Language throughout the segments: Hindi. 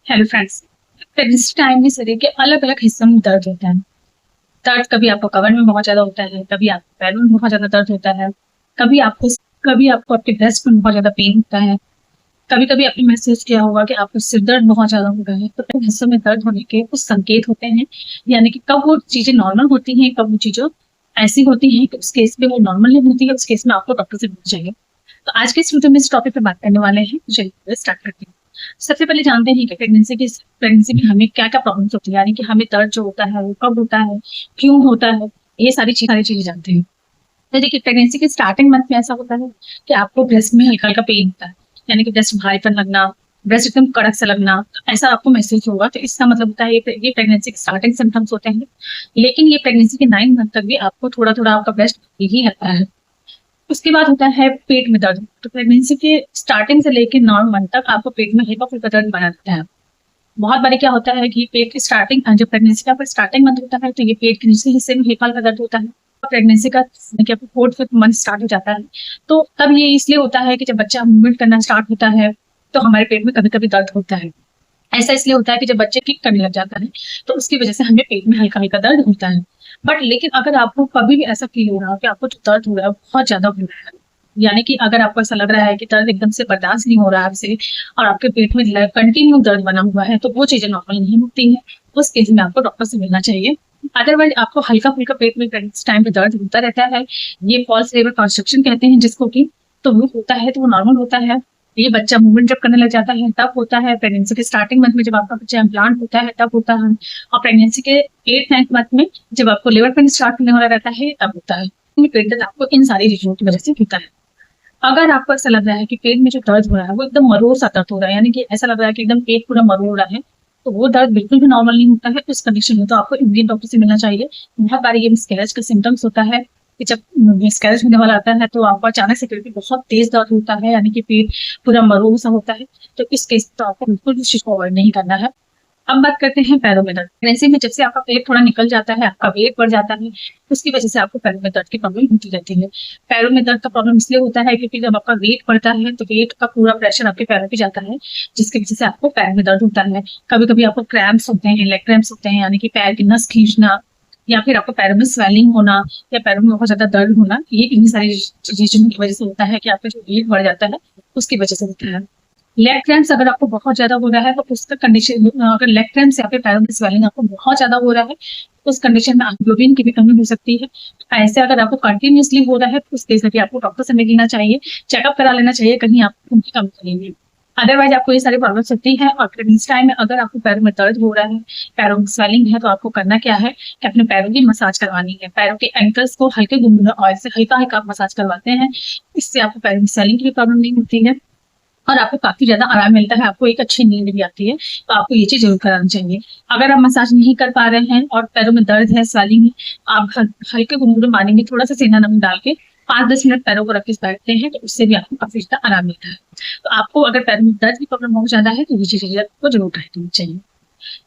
Hello friends. प्रेगनेंसी टाइम में शरीर के अलग अलग हिस्सों में दर्द होता है। दर्द कभी आपको कमर में बहुत ज्यादा होता है, कभी आपको पैरों में बहुत ज्यादा दर्द होता है, कभी आपको कभी आपको आपके ब्रेस्ट में बहुत ज्यादा पेन होता है। कभी कभी आपने महसूस किया होगा कि आपको सिर दर्द बहुत ज्यादा हो रहा है। तो इन हिस्सों में दर्द होने के कुछ संकेत होते हैं, यानी कि कब वो चीजें नॉर्मल होती हैं, कब वो चीजें ऐसी होती हैं कि उस केस में वो नॉर्मल नहीं होती है, उस केस में आपको डॉक्टर से मिलना चाहिए। तो आज के इस वीडियो में इस टॉपिक पे बात करने वाले हैं, तो चलिए स्टार्ट करते हैं। सबसे पहले जानते हैं कि प्रेगनेंसी में हमें क्या क्या प्रॉब्लम्स होती है, यानी कि हमें दर्द जो होता है वो कब होता है, क्यों होता है, ये सारी चीजें जानते हैं। तो देखिए, प्रेगनेंसी के स्टार्टिंग मंथ में ऐसा होता है कि आपको ब्रेस्ट में हल्का हल्का पेन होता है, यानी कि ब्रेस्ट भारीपन लगना, ब्रेस्ट एकदम कड़क सा लगना, तो ऐसा आपको महसूस होगा। तो इसका मतलब होता है ये प्रेगनेंसी के स्टार्टिंग सिम्टम्स होते हैं। लेकिन ये प्रेगनेंसी के 9 मंथ तक भी आपको थोड़ा थोड़ा आपका ब्रेस्ट ही रहता है। उसके बाद होता है पेट में दर्द। तो प्रेगनेंसी के स्टार्टिंग से लेकर 9 मंथ तक आपको पेट में हल्का फुल्का दर्द बना रहता है। बहुत बारी क्या होता है कि पेट की स्टार्टिंग, जब प्रेगनेंसी का स्टार्टिंग मंथ होता है तो ये पेट के निचले हिस्से में हल्का हल्का दर्द होता है। प्रेगनेंसी का फोर्थ फिफ्थ मंथ स्टार्ट हो जाता है, तो तब ये इसलिए होता है कि जब बच्चा मूवमेंट करना स्टार्ट होता है तो हमारे पेट में कभी कभी दर्द होता है। ऐसा इसलिए होता है कि जब बच्चे किक करने लग जाता है तो उसकी वजह से हमें पेट में हल्का हल्का दर्द होता है। बट लेकिन अगर आपको कभी भी ऐसा फील हो रहा हो कि आपको जो दर्द हो रहा है वो बहुत ज्यादा हो रहा है, यानी कि अगर आपको ऐसा लग रहा है कि दर्द एकदम से बर्दाश्त नहीं हो रहा है आपसे और आपके पेट में कंटिन्यू दर्द बना हुआ है, तो वो चीजें नॉर्मल नहीं होती है। उस केस में आपको डॉक्टर से मिलना चाहिए। अदरवाइज आपको हल्का फुल्का पेट में टाइम पे दर्द होता रहता है, ये फॉल्स लेबर कंस्ट्रक्शन कहते हैं जिसको कि, तो वो होता है तो वो नॉर्मल होता है। ये बच्चा मूवमेंट जब करने लग जाता है तब होता है, प्रेगनेंसी के स्टार्टिंग मंथ में जब आपका बच्चा इम्प्लांट होता है तब होता है, और प्रेगनेंसी के 8 9 मंथ में जब आपको लेबर पेन स्टार्ट होने वाला रहता है तब होता है। पेट दर्द आपको इन सारी चीजों की वजह से होता है। अगर आपको ऐसा लग रहा है कि पेट में जो दर्द हो रहा है वो एकदम मरोड़ सा दर्द हो रहा है, यानी कि ऐसा लग रहा है कि एकदम पेट पूरा मरोड़ रहा है, तो वो दर्द बिल्कुल भी नॉर्मल नहीं होता है। उस कंडीशन में तो आपको इंडियन डॉक्टर से मिलना चाहिए। बहुत बार ये मिसकैरेज का सिम्टम्स होता है कि जब मिसकैरेज होने वाला आता है तो आपको अचानक से पेट में बहुत तेज दर्द होता है, यानी कि पेट पूरा मरोड़ सा होता है। तो इस केस तो आपको बिल्कुल भी चीज को अवॉइड नहीं करना है। अब बात करते हैं पैरों में दर्द। प्रेगनेंसी में जब से आपका पेट थोड़ा निकल जाता है, आपका वेट बढ़ जाता है, उसकी वजह से आपको पैरों में दर्द की प्रॉब्लम होती रहती है। पैरों में दर्द का प्रॉब्लम इसलिए होता है क्योंकि जब आपका वेट बढ़ता है तो वेट का पूरा प्रेशर आपके पैरों पे जाता है, जिसकी वजह से आपको पैर में दर्द होता है। कभी कभी आपको क्रैम्प्स होते हैं, लेग क्रैम्प्स होते हैं, यानी कि पैर की नस खींचना, या फिर आपको पैरों में स्वेलिंग होना, या पैरों में बहुत ज्यादा दर्द होना, ये इन्हीं सारी चीजों की वजह से होता है कि आपका जो वेट बढ़ जाता है उसकी वजह से होता है। लेग क्रैम्प्स अगर आपको बहुत ज्यादा हो रहा है तो उसका कंडीशन, अगर लेग क्रैम्प्स या फिर पैरों में स्वेलिंग आपको बहुत ज्यादा हो रहा है तो उस कंडीशन में हीमोग्लोबिन की भी कमी हो सकती है। ऐसे अगर आपको कंटिन्यूसली हो रहा है तो उस केस में भी आपको डॉक्टर से मिलना चाहिए, चेकअप करा लेना चाहिए, कहीं आपको उनकी कमी तो नहीं है। अदरवाइज आपको ये सारी प्रॉब्लम होती है। और प्रेगनेंसी टाइम में अगर आपको पैरों में दर्द हो रहा है, पैरों में स्वेलिंग है, तो आपको करना क्या है कि अपने पैरों की मसाज करवानी है। पैरों के एंकल्स को हल्के गुनगुने ऑयल से हल्का हल्का मसाज करवाते हैं, इससे आपको पैरों में स्वेलिंग की भी प्रॉब्लम नहीं होती है और आपको काफी ज्यादा आराम मिलता है, आपको एक अच्छी नींद भी आती है। तो आपको ये चीज जरूर कराना चाहिए। अगर आप मसाज नहीं कर पा रहे हैं और पैरों में दर्द है, स्वेलिंग है, आप हल्के गुनगुने पानी में थोड़ा सा सेंधा नमक डाल के 5 10 मिनट पैरों को रख के बैठते हैं तो उससे भी आपको काफी ज्यादा आराम मिलता है। तो आपको अगर पैरों में दर्द की प्रॉब्लम बहुत ज्यादा है तो ये चीजें आपको जरूर ट्राई करनी चाहिए।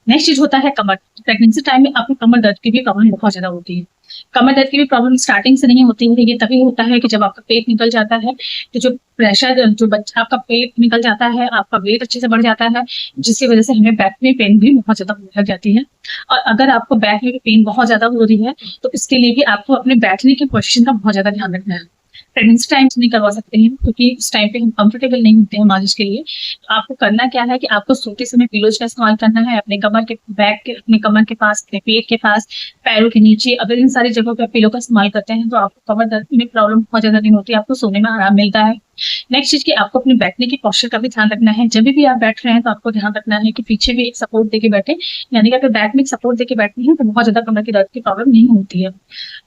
नेक्स्ट चीज होता है कमर। प्रेगनेंसी टाइम में आपको कमर दर्द की भी प्रॉब्लम बहुत ज्यादा होती है। कमर दर्द की भी प्रॉब्लम स्टार्टिंग से नहीं होती है, ये तभी होता है कि जब आपका पेट निकल जाता है, तो जो प्रेशर, जो बच्चा आपका पेट निकल जाता है, आपका वेट अच्छे से बढ़ जाता है, जिसकी वजह से हमें बैक में पेन भी बहुत ज्यादा होने लग जाती है। और अगर आपको बैक में पेन बहुत ज्यादा हो रही है तो इसके लिए भी आपको अपने बैठने की पोजिशन का बहुत ज्यादा ध्यान रखना है। प्रेगनेंसी टाइम नहीं करवा सकते हैं क्योंकि उस टाइम पे हम कंफर्टेबल नहीं होते हैं मालिश के लिए। तो आपको करना क्या है कि आपको सोते समय पिलोज का इस्तेमाल करना है, अपने कमर के बैक के, अपने कमर के पास, अपने पेट के पास, पैरों के नीचे। अगर इन सारी जगहों पे आप पिलो का इस्तेमाल करते हैं तो आपको कमर दर्द में प्रॉब्लम बहुत ज्यादा नहीं होती है, आपको सोने में आराम मिलता है। नेक्स्ट चीज की आपको अपने बैठने की पोस्चर का भी ध्यान रखना है। जब भी आप बैठ रहे हैं तो आपको ध्यान रखना है कि पीछे भी एक सपोर्ट देके बैठे, यानी कि अगर बैक में एक सपोर्ट देके बैठते हैं तो बहुत ज्यादा कमर की दर्द की प्रॉब्लम नहीं होती है।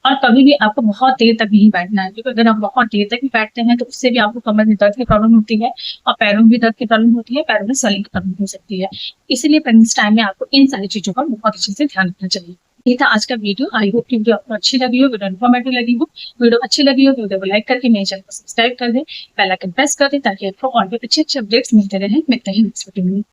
और कभी भी आपको बहुत देर तक नहीं बैठना है, क्योंकि अगर आप बहुत देर तक भी बैठते हैं तो उससे भी आपको कमर में दर्द की प्रॉब्लम होती है और पैरों में भी दर्द की प्रॉब्लम होती है, पैरों में स्वेलिंग की प्रॉब्लम हो सकती है। इसीलिए प्रेगनेंसी टाइम में आपको इन सारी चीजों का बहुत अच्छे से ध्यान रखना चाहिए। ये था आज का वीडियो। आई होप कि वीडियो आपको अच्छी लगी हो, वीडियो इन्फॉर्मेटिव लगी हो। वीडियो अच्छी लगी हो तो वीडियो को लाइक करके मेरे चैनल को सब्सक्राइब कर दे, बेल आइकन प्रेस कर दे, ताकि आपको और भी अच्छे अच्छे अपडेट्स मिलते रहे। मिलते हैं नेक्स्ट वीडियो में।